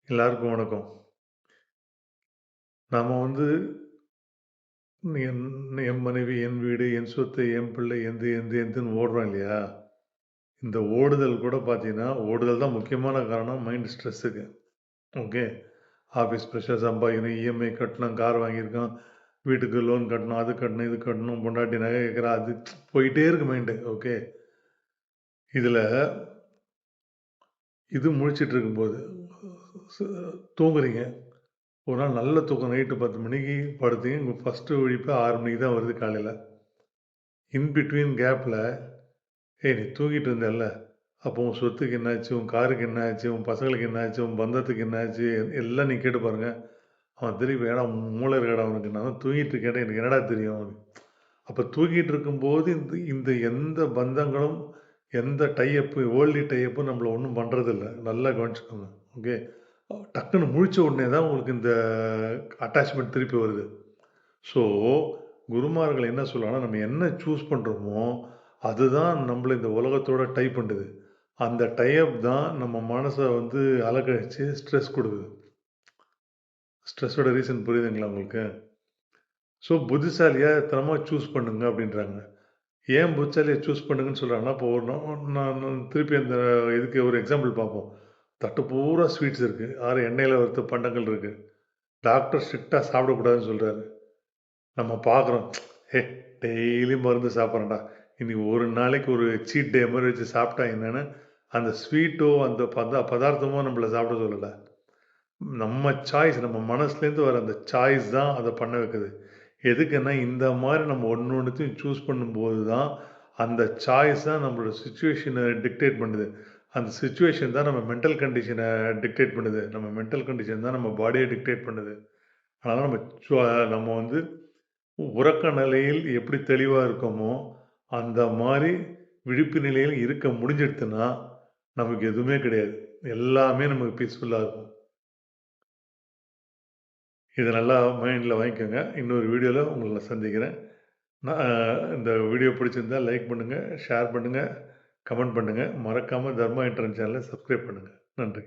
எல்லாருக்கும் வணக்கம். நாம வந்து என் என் மனைவி, என் வீடு, என் சொத்து, என் பிள்ளை, எந்துன்னு ஓடுறோம் இல்லையா? இந்த ஓடுதல் கூட பார்த்தீங்கன்னா, ஓடுதல் தான் முக்கியமான காரணம் மைண்ட் ஸ்ட்ரெஸ்ஸுக்கு. ஓகே. ஆஃபீஸ் ப்ரெஷர், சம்பாதிக்கணும், இஎம்ஐ கட்டணும், கார் வாங்கியிருக்கோம், வீட்டுக்கு லோன் கட்டணும், அது கட்டணும், இது கட்டணும், பொண்டாட்டி நகை கேட்குறா, அது போயிட்டே இருக்கு மைண்டு. ஓகே. இதில இது முழிச்சிட்டு இருக்கும்போது ச தூங்குறீங்க. ஒரு நாள் நல்ல தூக்கம் நைட்டு 10 மணிக்கு படுத்தீங்க. உங்க ஃபர்ஸ்ட்டு விழிப்பு 6 மணிக்கு தான் வருது காலையில. இன் பிட்வீன் கேப்ல, "ஏய் நீ தூங்கிட்டு இருந்தல்ல, அப்போ உன் சொத்துக்கு என்னாச்சு? உன் காருக்கு என்ன ஆச்சு? உன் பசங்களுக்கு என்ன ஆச்சு? உன் பந்தத்துக்கு என்ன ஆச்சு?" எல்லாம் நீங்க கேட்டு பாருங்க. அவன் திருப்பி, "ஏன்டா மூளை இருக்காடா உனக்கு? நான் தான் தூங்கிட்டு இருக்கேன்டா, எனக்கு என்னடா தெரியும்?" அப்ப தூங்கிட்டு இருக்கும்போது இந்த இந்த எந்த பந்தங்களும், எந்த டை அப் வேர்ல்ட்லி டை அப்பும் நம்மள ஒண்ணும் பண்றதில்ல. நல்லா கவனிச்சுக்கோங்க. ஓகே. டக்குனு முழிச்ச உடனே தான் உங்களுக்கு இந்த அட்டாச்மென்ட் திருப்பி வருது. ஸோ, குருமார்கள் என்ன சொல்றாங்கன்னா, நம்ம என்ன சூஸ் பண்றோமோ, அதுதான் நம்மள இந்த உலகத்தோட டை பண்ணுது. அந்த டை அப் தான் நம்ம மனச வந்து அலக்கழிச்சு ஸ்ட்ரெஸ் குடுக்குது. ஸ்ட்ரெஸ்ஸோட ரீசன் புரியுதுங்களா உங்களுக்கு? ஸோ, புத்திசாலியா தனமா சூஸ் பண்ணுங்க அப்படின்றாங்க. ஏன் புத்திசாலியா சூஸ் பண்ணுங்கன்னு சொல்றாங்கன்னா, இப்போ நான் திருப்பி அந்த இதுக்கு ஒரு எக்ஸாம்பிள் பார்ப்போம். தட்டு பூரா ஸ்வீட்ஸ் இருக்கு. 6 எண்ணெயில வறுத்த பண்டங்கள் இருக்கு. டாக்டர் ஸ்ட்ரிக்ட்டா சாப்பிடக்கூடாதுன்னு சொல்றாரு. நம்ம பார்க்குறோம். "ஹே! டெய்லியும் மருந்து சாப்பிட்றேன்டா. இன்னைக்கு ஒரு நாளைக்கு ஒரு சீட் டே மாரி வச்சு சாப்பிட்டா என்னன்னு" அந்த ஸ்வீட்டோ, அந்த பதார்த்தமோ நம்மள சாப்பிட சொல்லல. நம்ம சாய்ஸ் நம்ம மனசுலேருந்து வர அந்த சாய்ஸ் தான் அத பண்ண வைக்குது. எதுக்குன்னா, இந்த மாரி நம்ம ஒண்ணொண்ணுத்தையும் சூஸ் பண்ணும்போது தான், அந்த சாய்ஸ் தான் நம்மளோட சிச்சுவேஷன டிக்டேட் பண்ணுது. அந்த சிச்சுவேஷன் தான் நம்ம மென்டல் கண்டிஷன டிக்டேட் பண்ணுது. நம்ம மென்டல் கண்டிஷன் தான் நம்ம பாடிய டிக்டேட் பண்ணுது. அதனால நம்ம வந்து உறக்க நிலையில் எப்படி தெளிவா இருக்கோமோ, அந்த மாரி விழிப்பு நிலையில் இருக்க முடிஞ்சிடுத்துன்னா, நமக்கு எதுவுமே கிடையாது. எல்லாமே நமக்கு பீஸ்ஃபுல்லா இருக்கும். இத நல்லா மைண்ட்ல வாங்கிக்கோங்க. இன்னொரு வீடியோல உங்கள நான் சந்திக்கிறேன். நான் இந்த வீடியோ பிடிச்சிருந்தா லைக் பண்ணுங்க, ஷேர் பண்ணுங்க, கமெண்ட் பண்ணுங்க. மறக்காம தர்மா இன்டர்நெட் சேனல சப்ஸ்கிரைப் பண்ணுங்க. நன்றி.